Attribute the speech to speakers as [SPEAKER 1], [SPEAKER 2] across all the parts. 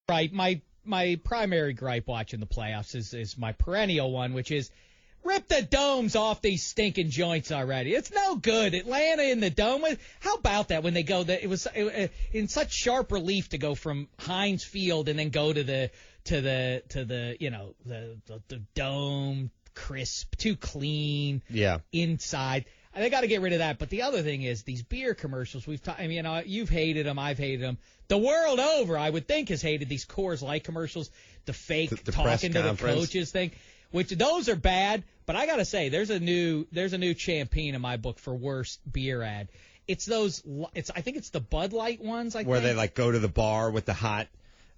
[SPEAKER 1] Right. My primary gripe watching the playoffs is my perennial one, which is rip the domes off these stinking joints already. It's no good. Atlanta in the dome. How about that when they go? It was in such sharp relief to go from Heinz Field and then go to the dome, crisp, too clean.
[SPEAKER 2] Yeah.
[SPEAKER 1] Inside. They got to get rid of that. But the other thing is these beer commercials. You've hated them. I've hated them. The world over, I would think, has hated these Coors Light commercials. The fake
[SPEAKER 2] the
[SPEAKER 1] talking to
[SPEAKER 2] press
[SPEAKER 1] the coaches thing, which those are bad. But I got to say, there's a new champion in my book for worst beer ad. I think it's the Bud Light ones.
[SPEAKER 2] Where they like go to the bar with the hot.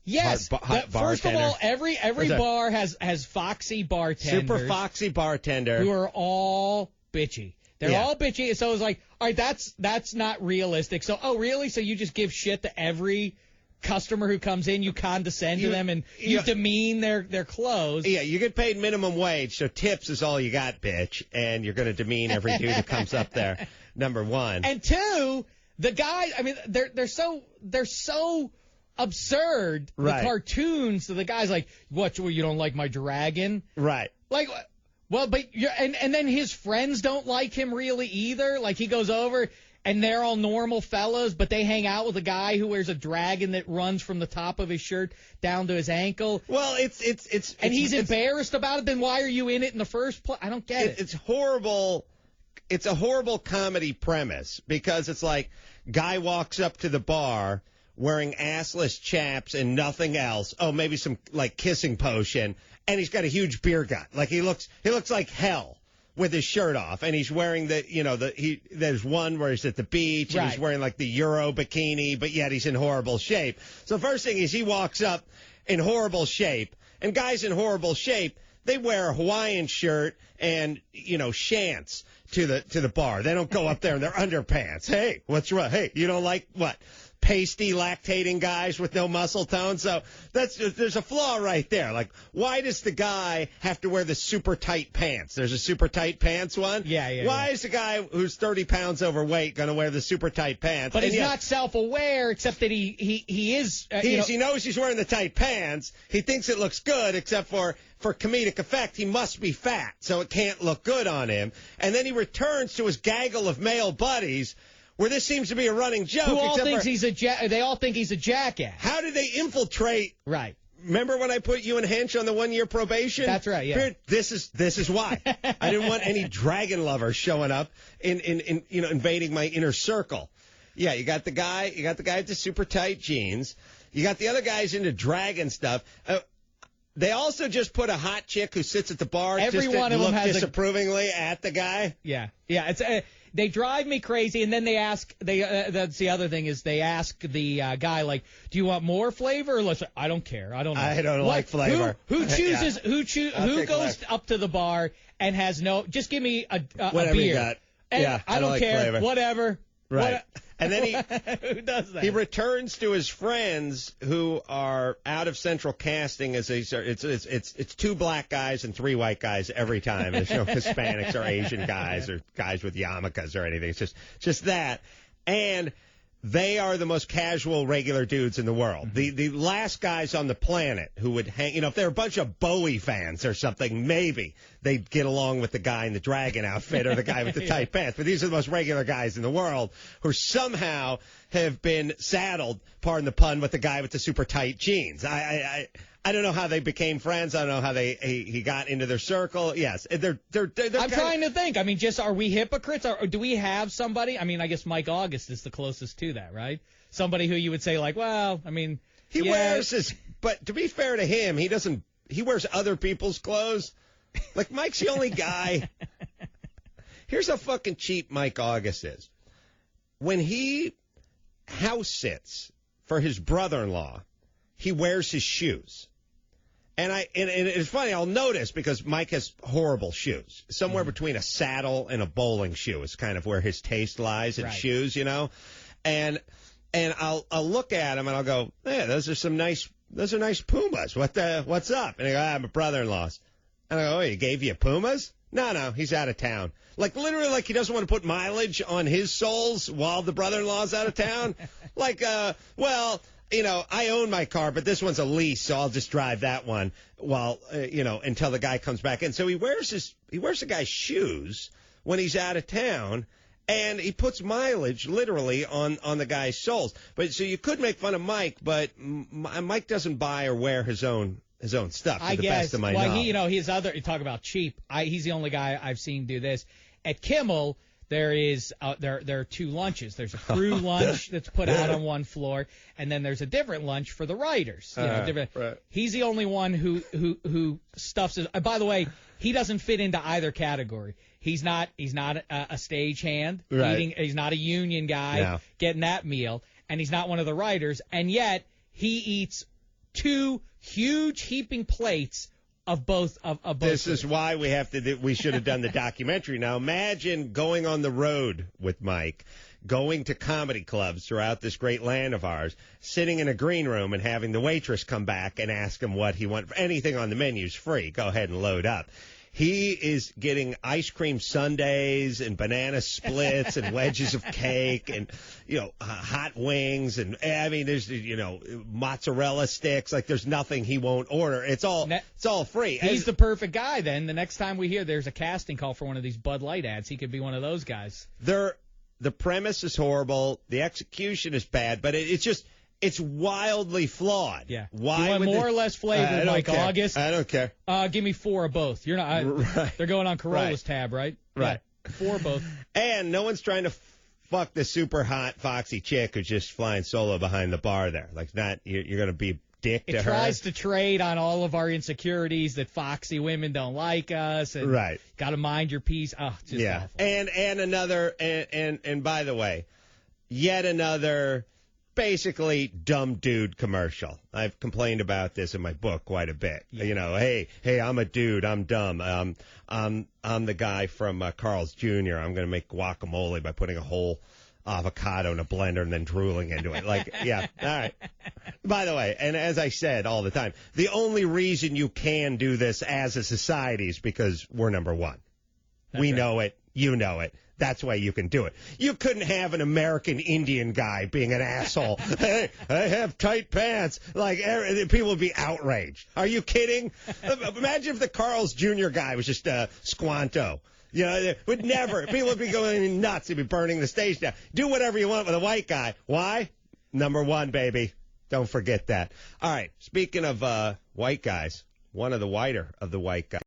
[SPEAKER 1] Yes.
[SPEAKER 2] Hot
[SPEAKER 1] first of all, every bar has foxy bartenders.
[SPEAKER 2] Super foxy bartender.
[SPEAKER 1] Who are all bitchy. They're all bitchy. So it's like, all right, that's not realistic. So, oh, really? So you just give shit to every customer who comes in, you condescend to them, and you demean their clothes.
[SPEAKER 2] Yeah, you get paid minimum wage, so tips is all you got, bitch, and you're going to demean every dude who comes up there. Number one.
[SPEAKER 1] And two, the guys, they're so absurd.
[SPEAKER 2] Right.
[SPEAKER 1] The cartoons. So the guy's like, what? You don't like my dragon?
[SPEAKER 2] Right.
[SPEAKER 1] Like. Well, but and then his friends don't like him really either. Like he goes over and they're all normal fellas, but they hang out with a guy who wears a dragon that runs from the top of his shirt down to his ankle.
[SPEAKER 2] Well, it's
[SPEAKER 1] he's embarrassed about it. Then why are you in it in the first place? I don't get it.
[SPEAKER 2] It's horrible. It's a horrible comedy premise because it's like guy walks up to the bar wearing assless chaps and nothing else. Oh, maybe some like kissing potion. And he's got a huge beer gut. Like he looks like hell with his shirt off. And he's wearing there's one where he's at the beach and he's wearing like the Euro bikini, but yet he's in horrible shape. So first thing is he walks up in horrible shape, and guys in horrible shape, they wear a Hawaiian shirt and, shants to the bar. They don't go up there in their underpants. Hey, what's wrong? Hey, you don't like what? Pasty, lactating guys with no muscle tone. So there's a flaw right there. Like, why does the guy have to wear the super tight pants? There's a super tight pants one.
[SPEAKER 1] Yeah.
[SPEAKER 2] Why is the guy who's 30 pounds overweight going to wear the super tight pants?
[SPEAKER 1] But he's not self-aware, except that he is.
[SPEAKER 2] He knows he's wearing the tight pants. He thinks it looks good, except for comedic effect, he must be fat, so it can't look good on him. And then he returns to his gaggle of male buddies, where this seems to be a running joke.
[SPEAKER 1] They all think he's a jackass.
[SPEAKER 2] How did they infiltrate?
[SPEAKER 1] Right.
[SPEAKER 2] Remember when I put you and Hench on the 1-year probation?
[SPEAKER 1] That's right. Yeah.
[SPEAKER 2] This is why I didn't want any dragon lovers showing up in invading my inner circle. Yeah, you got the guy with the super tight jeans. You got the other guys into dragon stuff. They also just put a hot chick who sits at the bar
[SPEAKER 1] Every one of them has
[SPEAKER 2] disapprovingly at the guy.
[SPEAKER 1] Yeah. It's they drive me crazy, and then they ask. That's the other thing is they ask the guy like, "Do you want more flavor?" Or less? I don't care. I don't
[SPEAKER 2] like flavor.
[SPEAKER 1] Who chooses?
[SPEAKER 2] Yeah.
[SPEAKER 1] Who goes up to the bar and has no? Just give me a
[SPEAKER 2] whatever
[SPEAKER 1] beer.
[SPEAKER 2] You got.
[SPEAKER 1] And
[SPEAKER 2] yeah,
[SPEAKER 1] I don't
[SPEAKER 2] like
[SPEAKER 1] care.
[SPEAKER 2] Flavor.
[SPEAKER 1] Whatever.
[SPEAKER 2] Right. And then
[SPEAKER 1] who does that?
[SPEAKER 2] He returns to his friends who are out of central casting as it's 2 black guys and 3 white guys every time. There's no Hispanics or Asian guys or guys with yarmulkes or anything. It's just that. And they are the most casual, regular dudes in the world.
[SPEAKER 1] Mm-hmm.
[SPEAKER 2] The last guys on the planet who would hang, if they're a bunch of Bowie fans or something, maybe they'd get along with the guy in the dragon outfit or the guy with the tight pants. But these are the most regular guys in the world who somehow have been saddled, pardon the pun, with the guy with the super tight jeans. I don't know how they became friends. I don't know how he got into their circle. Yes, they're
[SPEAKER 1] I'm trying to think. Are we hypocrites? Or do we have somebody? I guess Mike August is the closest to that, right? Somebody who you would say like, well,
[SPEAKER 2] he wears his. But to be fair to him, he wears other people's clothes. Like Mike's the only guy. Here's how fucking cheap Mike August is. When he house sits for his brother-in-law, he wears his shoes. And it's funny, I'll notice because Mike has horrible shoes. Somewhere between a saddle and a bowling shoe is kind of where his taste lies in shoes, And I'll look at him and I'll go, yeah, those are nice Pumas. What's up? And he goes, my brother-in-law's. And I go, oh, he gave you Pumas? No, he's out of town. Like literally, like he doesn't want to put mileage on his soles while the brother-in-law's out of town. Like, well, I own my car, but this one's a lease, so I'll just drive that one while, until the guy comes back in. So he wears the guy's shoes when he's out of town, and he puts mileage literally on the guy's soles. But so you could make fun of Mike, but Mike doesn't buy or wear his own stuff. To the best of my knowledge.
[SPEAKER 1] You talk about cheap. He's the only guy I've seen do this. At Kimmel, there are two lunches. There's a crew lunch that's put out on one floor, and then there's a different lunch for the writers.
[SPEAKER 2] Right.
[SPEAKER 1] He's the only one who stuffs his. By the way, he doesn't fit into either category. He's not a stagehand.
[SPEAKER 2] Right.
[SPEAKER 1] He's not a union guy getting that meal, and he's not one of the writers. And yet he eats two huge heaping plates of both.
[SPEAKER 2] This is why we should have done the documentary. Now imagine going on the road with Mike, going to comedy clubs throughout this great land of ours, sitting in a green room and having the waitress come back and ask him what he wants. Anything on the menu's free. Go ahead and load up. He is getting ice cream sundaes and banana splits and wedges of cake and, hot wings. And, there's, mozzarella sticks. Like, there's nothing he won't order. It's all free.
[SPEAKER 1] He's the perfect guy, then. The next time we hear there's a casting call for one of these Bud Light ads, he could be one of those guys.
[SPEAKER 2] The premise is horrible. The execution is bad, but it's wildly flawed.
[SPEAKER 1] Yeah.
[SPEAKER 2] Why
[SPEAKER 1] you want more or less flavor, Mike August?
[SPEAKER 2] I don't care.
[SPEAKER 1] Give me 4 of both. You're not.
[SPEAKER 2] Right.
[SPEAKER 1] They're going on Carolla's tab, right?
[SPEAKER 2] Right.
[SPEAKER 1] Yeah, 4 of both.
[SPEAKER 2] And no one's trying to fuck the super hot, foxy chick who's just flying solo behind the bar there. Like, you're going to be a dick to her.
[SPEAKER 1] It tries to trade on all of our insecurities that foxy women don't like us. And
[SPEAKER 2] right.
[SPEAKER 1] Got to mind your peace. Oh, just awful.
[SPEAKER 2] And another, and by the way, yet another basically dumb dude commercial. I've complained about this in my book quite a bit. Yeah. Hey, I'm a dude. I'm dumb. I'm the guy from Carl's Jr. I'm going to make guacamole by putting a whole avocado in a blender and then drooling into it. All right. By the way, and as I said all the time, the only reason you can do this as a society is because we're number one. We know it. You know it. That's why you can do it. You couldn't have an American Indian guy being an asshole. Hey, I have tight pants. Like, people would be outraged. Are you kidding? Imagine if the Carl's Jr. guy was just Squanto. Would never. People would be going nuts. They'd be burning the stage down. Do whatever you want with a white guy. Why? Number one, baby. Don't forget that. All right. Speaking of white guys, one of the whiter of the white guys.